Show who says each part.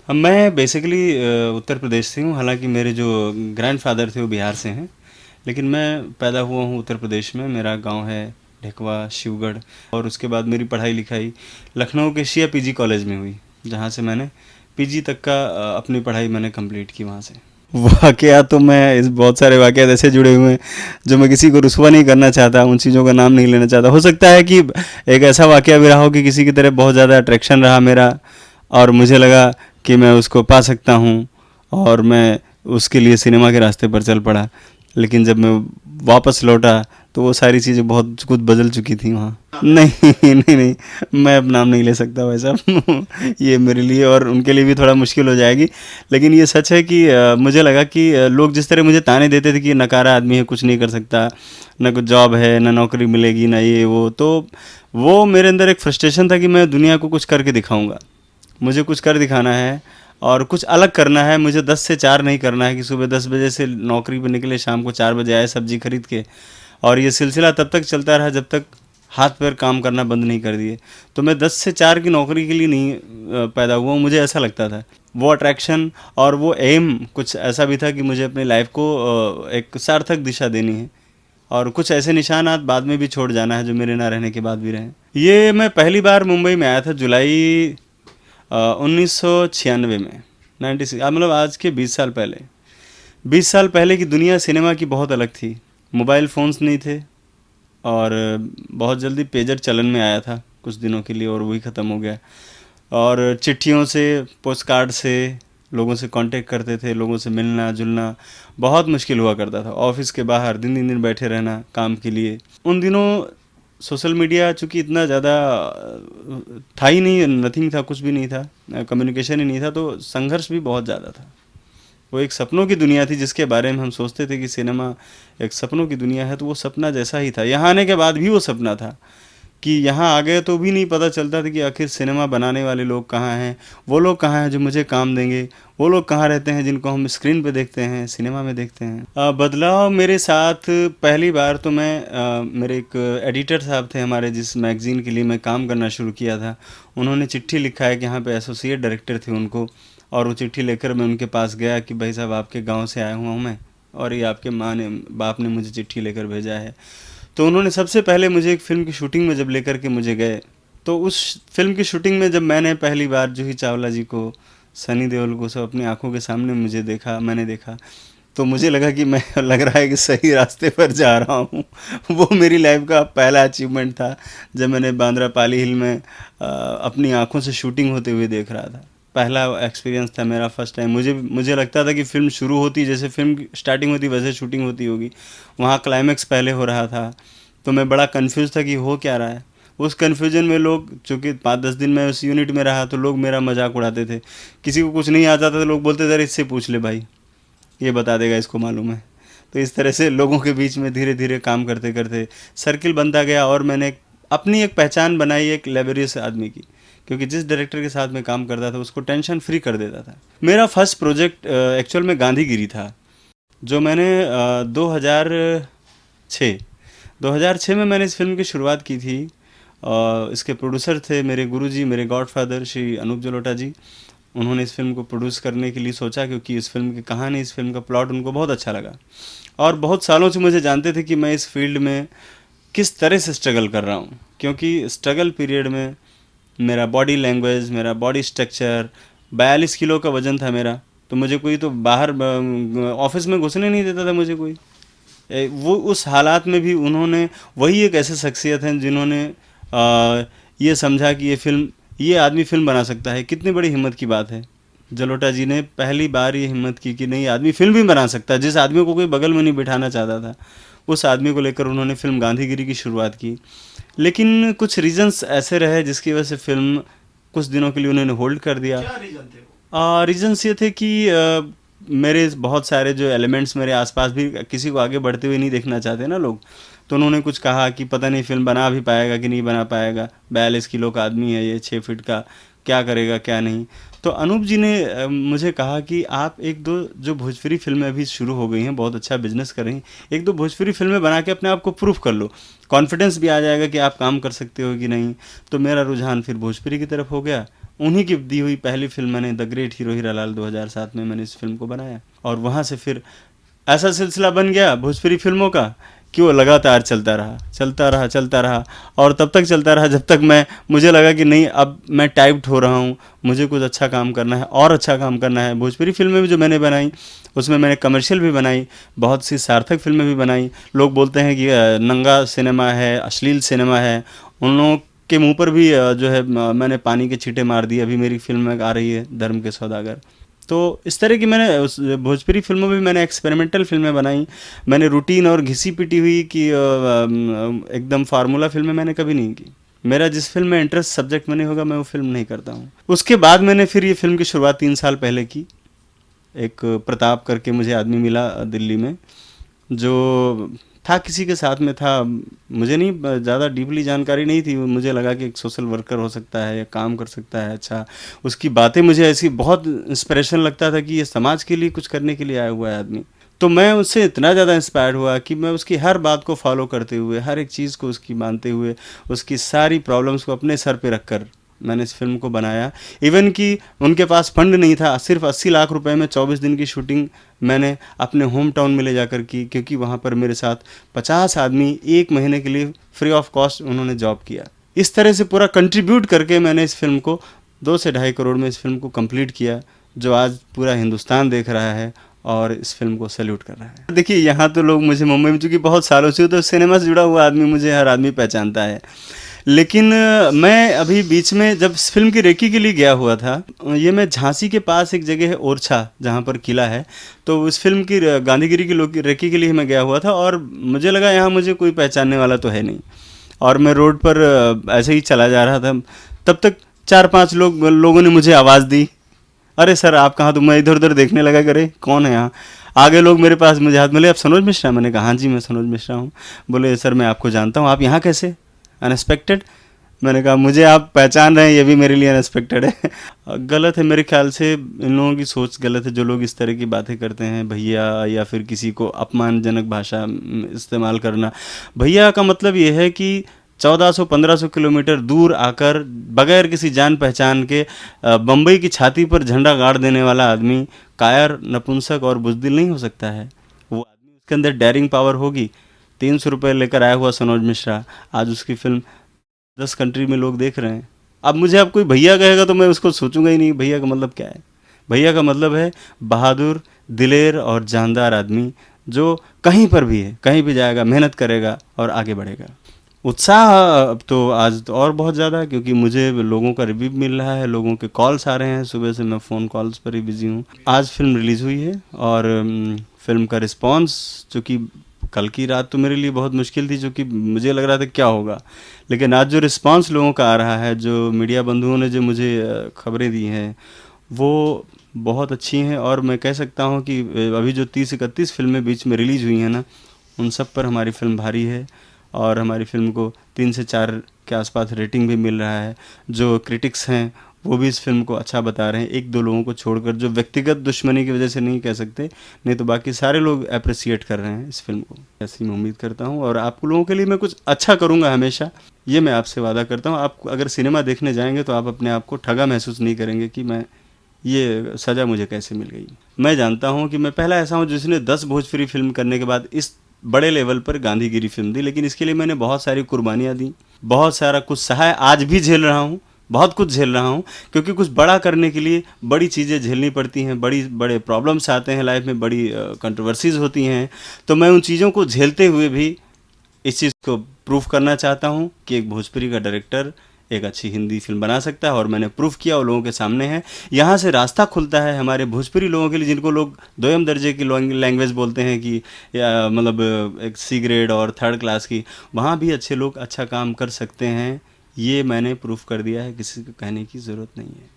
Speaker 1: मैं बेसिकली उत्तर प्रदेश से हूँ, हालांकि मेरे जो ग्रैंडफादर थे वो बिहार से हैं, लेकिन मैं पैदा हुआ हूँ उत्तर प्रदेश में। मेरा गांव है ढेकवा, शिवगढ़। और उसके बाद मेरी पढ़ाई लिखाई लखनऊ के शिया पीजी कॉलेज में हुई, जहाँ से मैंने पीजी तक का अपनी पढ़ाई मैंने कंप्लीट की वहाँ से। वाकया तो मैं इस बहुत सारे वाकयात ऐसे जुड़े हुए हैं जो मैं किसी को रुस्वा नहीं करना चाहता, उन चीज़ों का नाम नहीं लेना चाहता। हो सकता है कि एक ऐसा वाकया भी रहा हो कि किसी की तरह बहुत ज़्यादा अट्रैक्शन रहा मेरा, और मुझे लगा कि मैं उसको पा सकता हूँ, और मैं उसके लिए सिनेमा के रास्ते पर चल पड़ा। लेकिन जब मैं वापस लौटा तो वो सारी चीज़ें बहुत कुछ बदल चुकी थी वहाँ। नहीं नहीं नहीं, मैं अब नाम नहीं ले सकता वैसा। ये मेरे लिए और उनके लिए भी थोड़ा मुश्किल हो जाएगी। लेकिन ये सच है कि मुझे लगा कि लोग जिस तरह मुझे ताने देते थे कि नकारा आदमी है, कुछ नहीं कर सकता, ना कुछ जॉब है, ना नौकरी मिलेगी, ना ये वो, तो वो मेरे अंदर एक फ्रस्ट्रेशन था कि मैं दुनिया को कुछ करके दिखाऊंगा। मुझे कुछ कर दिखाना है और कुछ अलग करना है। मुझे 10 से 4 नहीं करना है कि सुबह 10 बजे से नौकरी पे निकले, शाम को 4 बजे आए सब्जी खरीद के, और ये सिलसिला तब तक चलता रहा जब तक हाथ पैर काम करना बंद नहीं कर दिए। तो मैं 10 से 4 की नौकरी के लिए नहीं पैदा हुआ हूँ, मुझे ऐसा लगता था। वो अट्रैक्शन और वो एम कुछ ऐसा भी था कि मुझे अपनी लाइफ को एक सार्थक दिशा देनी है, और कुछ ऐसे निशानात बाद में भी छोड़ जाना है जो मेरे ना रहने के बाद भी रहें। ये मैं पहली बार मुंबई में आया था जुलाई 1996 में, 96, मतलब आज के 20 साल पहले। 20 साल पहले की दुनिया सिनेमा की बहुत अलग थी। मोबाइल फ़ोन्स नहीं थे, और बहुत जल्दी पेजर चलन में आया था कुछ दिनों के लिए, और वही ख़त्म हो गया। और चिट्ठियों से, पोस्ट कार्ड से लोगों से कांटेक्ट करते थे, लोगों से मिलना जुलना बहुत मुश्किल हुआ करता था। ऑफिस के बाहर दिन दिन दिन बैठे रहना काम के लिए। उन दिनों सोशल मीडिया चूँकि इतना ज़्यादा था ही नहीं, नथिंग था, कुछ भी नहीं था, कम्युनिकेशन ही नहीं था, तो संघर्ष भी बहुत ज़्यादा था। वो एक सपनों की दुनिया थी जिसके बारे में हम सोचते थे कि सिनेमा एक सपनों की दुनिया है, तो वो सपना जैसा ही था। यहाँ आने के बाद भी वो सपना था कि यहाँ आ गए तो भी नहीं पता चलता था कि आखिर सिनेमा बनाने वाले लोग कहाँ हैं, वो लोग कहाँ हैं जो मुझे काम देंगे, वो लोग कहाँ रहते हैं जिनको हम स्क्रीन पे देखते हैं, सिनेमा में देखते हैं। बदलाव मेरे साथ पहली बार तो मेरे एक एडिटर साहब थे हमारे, जिस मैगज़ीन के लिए मैं काम करना शुरू किया था, उन्होंने चिट्ठी लिखा है कि यहाँ पे एसोसिएट डायरेक्टर थे उनको, और वो चिट्ठी लेकर मैं उनके पास गया कि भाई साहब आपके गाँव से आया हुआ हूँ मैं, और ये आपके माँ ने, बाप ने मुझे चिट्ठी लेकर भेजा है। तो उन्होंने सबसे पहले मुझे एक फ़िल्म की शूटिंग में जब लेकर के मुझे गए, तो उस फिल्म की शूटिंग में जब मैंने पहली बार जूही चावला जी को, सनी देओल को सब अपनी आंखों के सामने मैंने देखा, तो मुझे लगा कि मैं लग रहा है कि सही रास्ते पर जा रहा हूँ। वो मेरी लाइफ का पहला अचीवमेंट था जब मैंने बांद्रा पाली हिल में अपनी आंखों से शूटिंग होते हुए देख रहा था। पहला एक्सपीरियंस था मेरा, फर्स्ट टाइम। मुझे लगता था कि फ़िल्म शुरू होती, जैसे फ़िल्म की स्टार्टिंग होती वैसे शूटिंग होती होगी। वहाँ क्लाइमैक्स पहले हो रहा था, तो मैं बड़ा कंफ्यूज था कि हो क्या रहा है। उस कन्फ्यूजन में लोग, चूँकि 5-10 दिन मैं उस यूनिट में रहा, तो लोग मेरा मजाक उड़ाते थे। किसी को कुछ नहीं आता था तो लोग बोलते थे अरे इससे पूछ ले भाई, ये बता देगा, इसको मालूम है। तो इस तरह से लोगों के बीच में धीरे धीरे काम करते करते सर्किल बनता गया, और मैंने अपनी एक पहचान बनाई एक लेबोरियस आदमी की, क्योंकि जिस डायरेक्टर के साथ मैं काम करता था उसको टेंशन फ्री कर देता था। मेरा फर्स्ट प्रोजेक्ट एक्चुअल में गांधीगिरी था, जो मैंने 2006 में मैंने इस फिल्म की शुरुआत की थी। इसके प्रोड्यूसर थे मेरे गुरुजी, मेरे गॉडफादर श्री अनूप जलोटा जी। उन्होंने इस फिल्म को प्रोड्यूस करने के लिए सोचा, क्योंकि इस फिल्म की कहानी, इस फिल्म का प्लॉट उनको बहुत अच्छा लगा, और बहुत सालों से मुझे जानते थे कि मैं इस फील्ड में किस तरह से स्ट्रगल कर रहा हूँ। क्योंकि स्ट्रगल पीरियड में मेरा बॉडी लैंग्वेज, मेरा बॉडी स्ट्रक्चर, 42 किलो का वज़न था मेरा, तो मुझे कोई तो बाहर ऑफिस में घुसने नहीं देता था मुझे कोई। वो उस हालात में भी उन्होंने, वही एक ऐसे शख्सियत हैं जिन्होंने ये समझा कि ये आदमी फ़िल्म बना सकता है। कितनी बड़ी हिम्मत की बात है। जलोटा जी ने पहली बार ये हिम्मत की कि नहीं, आदमी फ़िल्म भी बना सकता है। जिस आदमी को कोई बगल में नहीं बिठाना चाहता था, उस आदमी को लेकर उन्होंने फ़िल्म गांधीगिरी की शुरुआत की। लेकिन कुछ रीजंस ऐसे रहे जिसकी वजह से फ़िल्म कुछ दिनों के लिए उन्होंने होल्ड कर दिया।
Speaker 2: क्या रीजन थे वो?
Speaker 1: रीजंस ये थे कि मेरे बहुत सारे जो एलिमेंट्स मेरे आसपास भी, किसी को आगे बढ़ते हुए नहीं देखना चाहते ना लोग, तो उन्होंने कुछ कहा कि पता नहीं फिल्म बना भी पाएगा कि नहीं बना पाएगा, 42 किलो का आदमी है ये, 6 फीट का, क्या करेगा क्या नहीं। तो अनूप जी ने मुझे कहा कि आप एक दो जो भोजपुरी फिल्में अभी शुरू हो गई हैं, बहुत अच्छा बिजनेस कर रही हैं, एक दो भोजपुरी फिल्में बना के अपने आप को प्रूफ कर लो, कॉन्फिडेंस भी आ जाएगा कि आप काम कर सकते हो कि नहीं। तो मेरा रुझान फिर भोजपुरी की तरफ हो गया, उन्हीं की दी हुई पहली फिल्म मैंने द ग्रेट हीरो हीरालाल 2007 में मैंने इस फिल्म को बनाया, और वहाँ से फिर ऐसा सिलसिला बन गया भोजपुरी फिल्मों का कि वो लगातार चलता रहा चलता रहा चलता रहा, और तब तक चलता रहा जब तक मुझे लगा कि नहीं, अब मैं टाइप्ड हो रहा हूँ, मुझे कुछ अच्छा काम करना है और अच्छा काम करना है। भोजपुरी फिल्में भी जो मैंने बनाई, उसमें मैंने कमर्शियल भी बनाई, बहुत सी सार्थक फिल्में भी बनाई। लोग बोलते हैं कि नंगा सिनेमा है, अश्लील सिनेमा है, उन लोगों के मुंह पर भी जो है मैंने पानी के छींटे मार दिए। अभी मेरी फिल्म में आ रही है धर्म के सौदागर। तो इस तरह की मैंने उस भोजपुरी फिल्मों में मैंने एक्सपेरिमेंटल फिल्में बनाई। मैंने रूटीन और घिसी पिटी हुई कि एकदम फार्मूला फिल्में मैंने कभी नहीं की। मेरा जिस फिल्म में इंटरेस्ट सब्जेक्ट में नहीं होगा मैं वो फिल्म नहीं करता हूँ। उसके बाद मैंने फिर ये फिल्म की शुरुआत 3 साल पहले की। एक प्रताप करके मुझे आदमी मिला दिल्ली में, जो था किसी के साथ में था, मुझे नहीं ज़्यादा डीपली जानकारी नहीं थी। मुझे लगा कि एक सोशल वर्कर हो सकता है या काम कर सकता है अच्छा। उसकी बातें मुझे ऐसी बहुत इंस्पिरेशन लगता था कि ये समाज के लिए कुछ करने के लिए आया हुआ है आदमी। तो मैं उससे इतना ज़्यादा इंस्पायर्ड हुआ कि मैं उसकी हर बात को फॉलो करते हुए, हर एक चीज़ को उसकी मानते हुए, उसकी सारी प्रॉब्लम्स को अपने सर पे रखकर मैंने इस फिल्म को बनाया। इवन कि उनके पास फंड नहीं था, सिर्फ 80 लाख रुपए में 24 दिन की शूटिंग मैंने अपने होम टाउन में ले जाकर की, क्योंकि वहाँ पर मेरे साथ 50 आदमी 1 महीने के लिए फ्री ऑफ कॉस्ट उन्होंने जॉब किया। इस तरह से पूरा कंट्रीब्यूट करके मैंने इस फिल्म को 2 से ढाई करोड़ में इस फिल्म को कंप्लीट किया, जो आज पूरा हिंदुस्तान देख रहा है और इस फिल्म को सैल्यूट कर रहा है। देखिए, यहाँ तो लोग मुझे मुंबई में, चूँकि बहुत सालों से तो सिनेमा से जुड़ा हुआ आदमी, मुझे हर आदमी पहचानता है। लेकिन मैं अभी बीच में जब इस फिल्म की रेकी के लिए गया हुआ था, ये मैं झांसी के पास एक जगह है ओरछा, जहाँ पर किला है, तो इस फिल्म की गांधीगिरी की रेकी के लिए मैं गया हुआ था, और मुझे लगा यहाँ मुझे कोई पहचानने वाला तो है नहीं, और मैं रोड पर ऐसे ही चला जा रहा था। तब तक 4-5 लोगों ने मुझे आवाज़ दी, अरे सर आप कहाँ? तो मैं इधर उधर देखने लगा, करे कौन है यहाँ। आगे लोग मेरे पास मुझे हाथ मिले, आप सनोज मिश्रा? मैंने कहा हाँ जी मैं सनोज मिश्रा हूँ। बोले सर मैं आपको जानता हूँ, आप यहाँ कैसे? अनएक्सपेक्टेड। मैंने कहा मुझे आप पहचान रहे हैं, ये भी मेरे लिए अनएक्सपेक्टेड है। गलत है मेरे ख्याल से, इन लोगों की सोच गलत है जो लोग इस तरह की बातें करते हैं, भैया, या फिर किसी को अपमानजनक भाषा इस्तेमाल करना। भैया का मतलब ये है कि 1400-1500 किलोमीटर दूर आकर बगैर किसी जान पहचान के बम्बई की छाती पर झंडा गाड़ देने वाला आदमी कायर, नपुंसक और बुज़दिल नहीं हो सकता है। वो आदमी, उसके अंदर डेयरिंग पावर होगी। 300 रुपये लेकर आया हुआ सनोज मिश्रा, आज उसकी फिल्म 10 कंट्री में लोग देख रहे हैं। अब मुझे अब कोई भैया कहेगा तो मैं उसको सोचूंगा ही नहीं, भैया का मतलब क्या है। भैया का मतलब है बहादुर, दिलेर और जानदार आदमी, जो कहीं पर भी है, कहीं भी जाएगा, मेहनत करेगा और आगे बढ़ेगा। उत्साह अब तो आज तो और बहुत ज़्यादा, क्योंकि मुझे लोगों का रिव्यू मिल रहा है, लोगों के कॉल्स आ रहे हैं। सुबह से मैं फ़ोन कॉल्स पर ही बिज़ी हूँ। आज फिल्म रिलीज़ हुई है, और फिल्म का रिस्पांस, चूँकि कल की रात तो मेरे लिए बहुत मुश्किल थी, क्योंकि मुझे लग रहा था क्या होगा, लेकिन आज जो रिस्पांस लोगों का आ रहा है, जो मीडिया बंधुओं ने जो मुझे खबरें दी हैं, वो बहुत अच्छी हैं। और मैं कह सकता हूँ कि अभी जो 30-31 फिल्में बीच में रिलीज़ हुई हैं ना, उन सब पर हमारी फिल्म भारी है, और हमारी फिल्म को 3 से 4 के आसपास रेटिंग भी मिल रहा है। जो क्रिटिक्स हैं वो भी इस फिल्म को अच्छा बता रहे हैं, 1-2 लोगों को छोड़कर, जो व्यक्तिगत दुश्मनी की वजह से नहीं कह सकते, नहीं तो बाकी सारे लोग अप्रिसिएट कर रहे हैं इस फिल्म को। ऐसी मैं उम्मीद करता हूँ, और आप लोगों के लिए मैं कुछ अच्छा करूँगा हमेशा, ये मैं आपसे वादा करता हूँ। आप अगर सिनेमा देखने जाएंगे तो आप अपने आप को ठगा महसूस नहीं करेंगे कि मैं, ये सज़ा मुझे कैसे मिल गई। मैं जानता हूँ कि मैं पहला ऐसा हूँ जिसने 10 भोजपुरी फिल्म करने के बाद इस बड़े लेवल पर गांधीगिरी फिल्म दी, लेकिन इसके लिए मैंने बहुत सारी कुर्बानियाँ दी, बहुत सारा कुछ सहा है, आज भी झेल रहा हूँ, बहुत कुछ झेल रहा हूँ, क्योंकि कुछ बड़ा करने के लिए बड़ी चीज़ें झेलनी पड़ती हैं, बड़े प्रॉब्लम्स आते हैं लाइफ में, बड़ी कंट्रोवर्सीज होती हैं। तो मैं उन चीज़ों को झेलते हुए भी इस चीज़ को प्रूफ करना चाहता हूँ कि एक भोजपुरी का डायरेक्टर एक अच्छी हिंदी फिल्म बना सकता है, और मैंने प्रूफ किया, वो लोगों के सामने है। यहाँ से रास्ता खुलता है हमारे भोजपुरी लोगों के लिए, जिनको लोग दोयम दर्जे की लैंग्वेज बोलते हैं, कि मतलब एक सी ग्रेड और थर्ड क्लास की, वहाँ भी अच्छे लोग अच्छा काम कर सकते हैं। ये मैंने प्रूफ कर दिया है, किसी को कहने की ज़रूरत नहीं है।